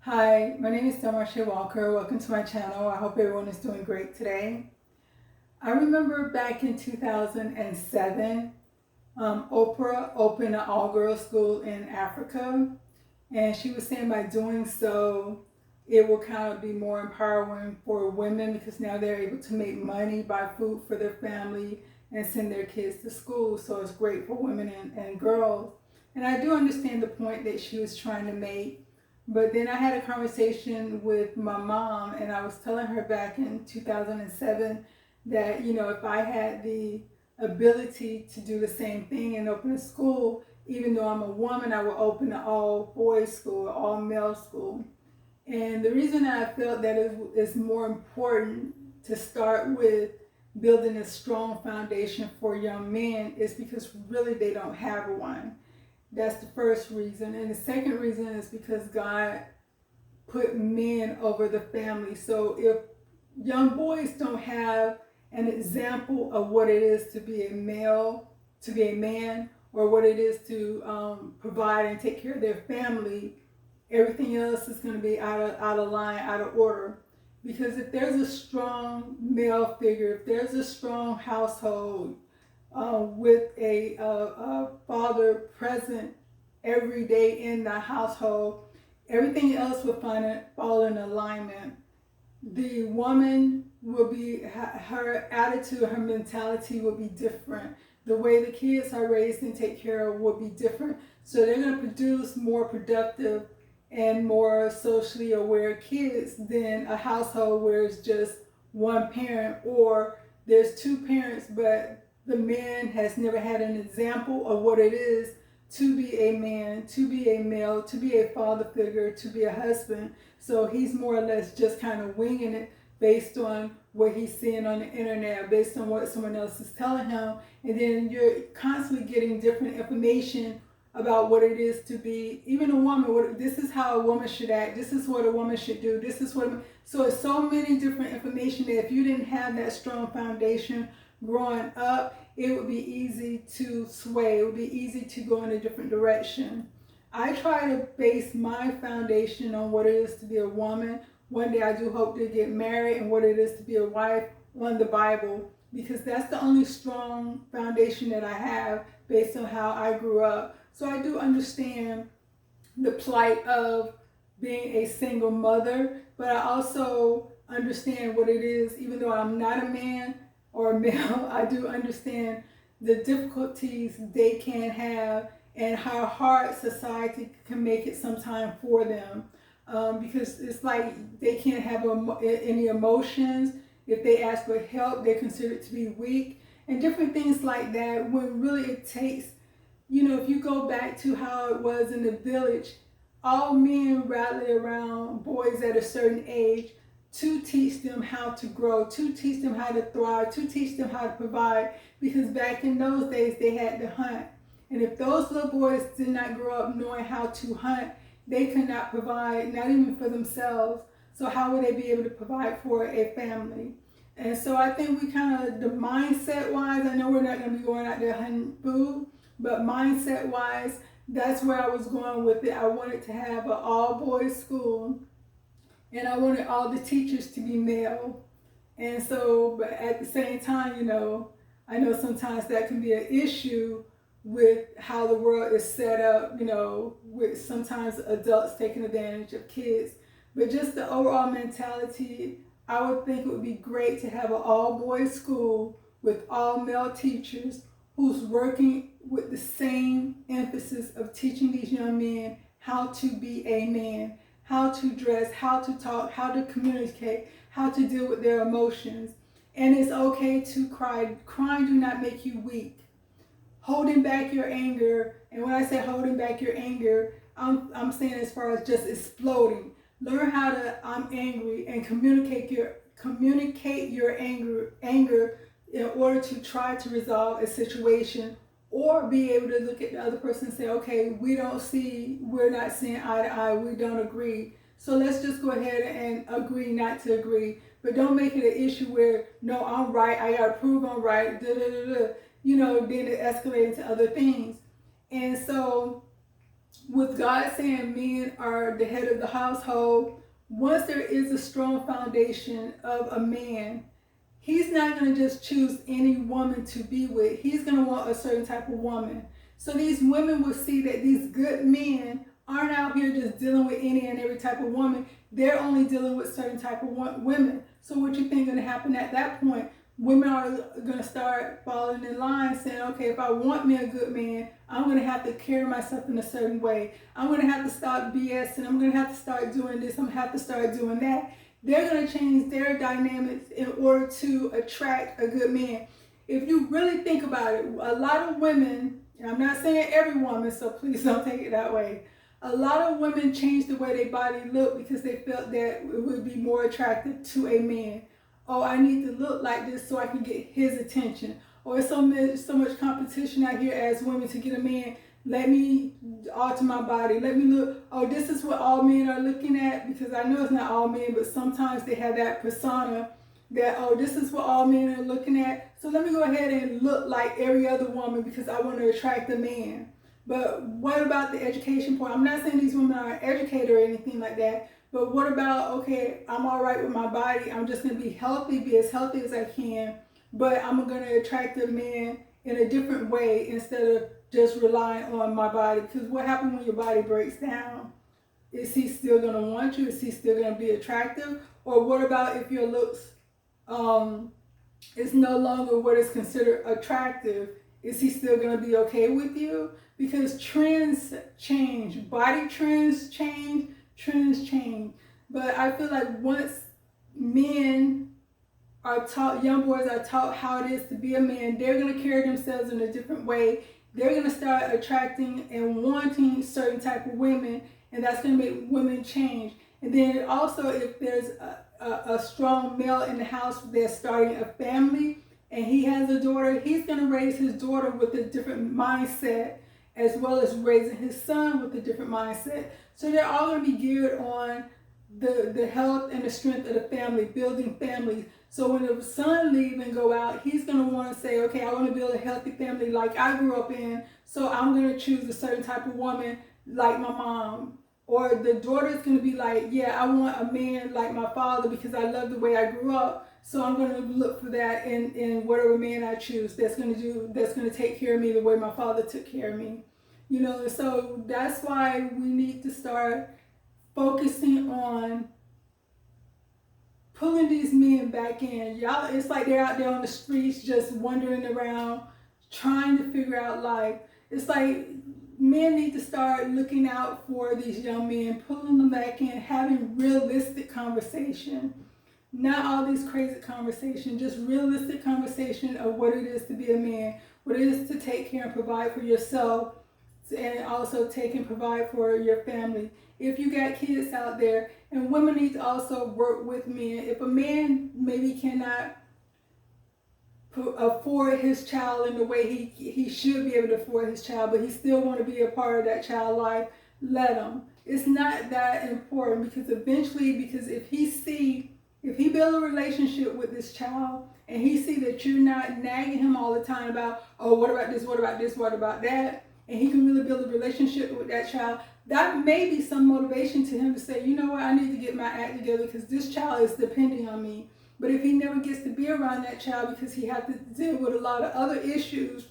Hi, my name is Delmarshae Walker. Welcome to my channel. I hope everyone is doing great today. I remember back in 2007, Oprah opened an all-girls school in Africa, and she was saying by doing so, it will kind of be more empowering for women because now they're able to make money, buy food for their family, and send their kids to school. So it's great for women and girls. And I do understand the point that she was trying to make. But then I had a conversation with my mom, and I was telling her back in 2007 that, if I had the ability to do the same thing and open a school, even though I'm a woman, I would open an all boys school, all male school. And the reason I felt that it is more important to start with building a strong foundation for young men is because really they don't have one. That's the first reason. And the second reason is because God put men over the family. So if young boys don't have an example of what it is to be a male, to be a man, or what it is to provide and take care of their family, everything else is going to be out of line, out of order. Because if there's a strong male figure, if there's a strong household with a father present every day in the household, everything else will fall in alignment. The woman will be, her attitude, her mentality will be different. The way the kids are raised and take care of will be different. So they're going to produce more productive and more socially aware kids than a household where it's just one parent, or there's two parents, but the man has never had an example of what it is to be a man, to be a male, to be a father figure, to be a husband. So he's more or less just kind of winging it based on what he's seeing on the internet, based on what someone else is telling him. And then you're constantly getting different information about what it is to be even a woman. This is how a woman should act. This is what a woman should do. This is what. So it's so many different information that if you didn't have that strong foundation growing up, it would be easy to sway. It would be easy to go in a different direction. I try to base my foundation on what it is to be a woman. One day I do hope to get married, and what it is to be a wife on the Bible, because that's the only strong foundation that I have based on how I grew up. So I do understand the plight of being a single mother, but I also understand what it is, even though I'm not a man or a male, I do understand the difficulties they can have and how hard society can make it sometime for them. Because it's like they can't have any emotions. If they ask for help, they're considered to be weak and different things like that, when really it takes, if you go back to how it was in the village, all men rally around boys at a certain age to teach them how to grow, to teach them how to thrive, to teach them how to provide. Because back in those days, they had to hunt. And if those little boys did not grow up knowing how to hunt, they could not provide, not even for themselves. So how would they be able to provide for a family? And so I think we kind of, the mindset wise, I know we're not going to be going out there hunting food, but mindset wise, that's where I was going with it. I wanted to have an all boys school, and I wanted all the teachers to be male. And so, but at the same time, I know sometimes that can be an issue with how the world is set up, with sometimes adults taking advantage of kids. But just the overall mentality, I would think it would be great to have an all boys school with all male teachers who's working with the same emphasis of teaching these young men how to be a man, how to dress, how to talk, how to communicate, how to deal with their emotions. And it's okay to cry. Crying do not make you weak. Holding back your anger, and when I say holding back your anger, I'm saying as far as just exploding. Learn how to, I'm angry, and communicate your anger in order to try to resolve a situation, or be able to look at the other person and say, okay, we're not seeing eye to eye, we don't agree. So let's just go ahead and agree not to agree. But don't make it an issue where, no, I'm right, I gotta prove I'm right, then it escalates into other things. And so with God saying men are the head of the household, once there is a strong foundation of a man, he's not going to just choose any woman to be with. He's going to want a certain type of woman. So these women will see that these good men aren't out here just dealing with any and every type of woman. They're only dealing with certain type of women. So what you think is going to happen at that point? Women are going to start falling in line saying, okay, if I want me a good man, I'm going to have to carry myself in a certain way. I'm going to have to stop BSing. I'm going to have to start doing this. I'm going to have to start doing that. They're going to change their dynamics in order to attract a good man. If you really think about it, a lot of women, and I'm not saying every woman, so please don't take it that way. A lot of women change the way their body look because they felt that it would be more attractive to a man. Oh, I need to look like this so I can get his attention. Or so much competition out here as women to get a man. Let me alter my body. Let me look. Oh, this is what all men are looking at. Because I know it's not all men, but sometimes they have that persona that, oh, this is what all men are looking at. So let me go ahead and look like every other woman because I want to attract a man. But what about the education part? I'm not saying these women aren't educated or anything like that. But what about, okay, I'm all right with my body. I'm just going to be healthy, be as healthy as I can. But I'm going to attract a man in a different way instead of just relying on my body. Because what happens when your body breaks down? Is he still going to want you? Is he still going to be attractive? Or what about if your looks is no longer what is considered attractive? Is he still going to be okay with you? Because trends change. Body trends change. Trends change. But I feel like once men are taught, young boys are taught how it is to be a man, they're going to carry themselves in a different way. They're going to start attracting and wanting certain type of women, and that's going to make women change. And then also, if there's a strong male in the house that's starting a family and he has a daughter, he's going to raise his daughter with a different mindset, as well as raising his son with a different mindset. So they're all going to be geared on the health and the strength of the family, building families. So when the son leaves and go out, he's going to want to say, okay, I want to build a healthy family like I grew up in, so I'm going to choose a certain type of woman like my mom. Or the daughter's going to be like, yeah, I want a man like my father because I love the way I grew up. So I'm going to look for that in whatever man I choose that's going to take care of me the way my father took care of me. You know, so that's why we need to start focusing on pulling these men back in. Y'all, it's like they're out there on the streets just wandering around, trying to figure out life. It's like men need to start looking out for these young men, pulling them back in, having realistic conversation. Not all these crazy conversations, just realistic conversation of what it is to be a man, what it is to take care and provide for yourself, and also take and provide for your family. If you got kids out there, and women need to also work with men. If a man maybe cannot afford his child in the way he should be able to afford his child, but he still want to be a part of that child's life, let him. It's not that important because eventually, because if he build a relationship with this child and he see that you're not nagging him all the time about, oh, what about this, what about this, what about that, and he can really build a relationship with that child, that may be some motivation to him to say, you know what, I need to get my act together because this child is depending on me. But if he never gets to be around that child because he has to deal with a lot of other issues,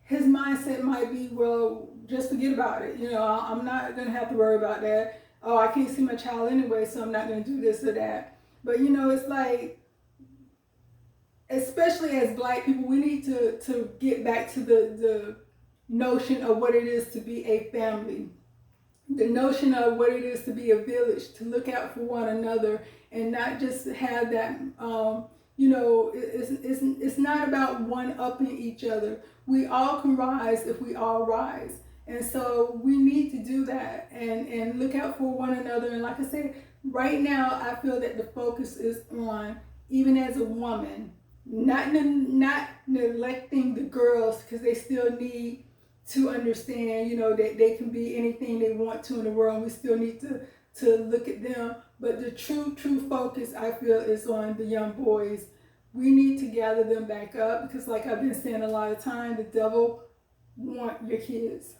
his mindset might be, well, just forget about it. You know, I'm not going to have to worry about that. Oh, I can't see my child anyway, so I'm not going to do this or that. But, you know, it's like, especially as Black people, we need to get back to the notion of what it is to be a family. The notion of what it is to be a village, to look out for one another and not just have that, you know, it's not about one-upping each other. We all can rise if we all rise. And so we need to do that and look out for one another. And like I said, right now, I feel that the focus is on, even as a woman, not neglecting the girls because they still need to understand, you know, that they can be anything they want to in the world. We still need to look at them. But the true focus, I feel, is on the young boys. We need to gather them back up because, like I've been saying a lot of time, the devil wants your kids.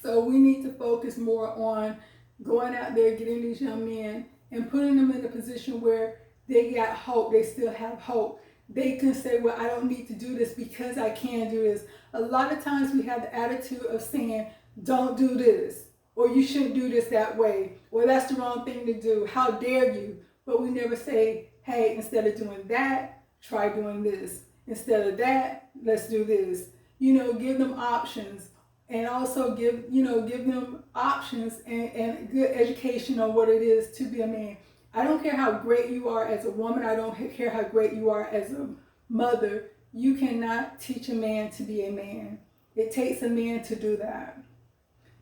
So we need to focus more on going out there, getting these young men and putting them in a position where they got hope. They still have hope. They can say, well, I don't need to do this because I can do this. A lot of times we have the attitude of saying, don't do this, or you shouldn't do this that way, or that's the wrong thing to do. How dare you? But we never say, hey, instead of doing that, try doing this. Instead of that, let's do this. Give them options. And also give them options and good education on what it is to be a man. I don't care how great you are as a woman. I don't care how great you are as a mother. You cannot teach a man to be a man. It takes a man to do that.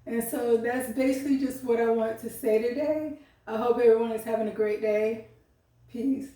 And so that's basically just what I wanted to say today. I hope everyone is having a great day. Peace.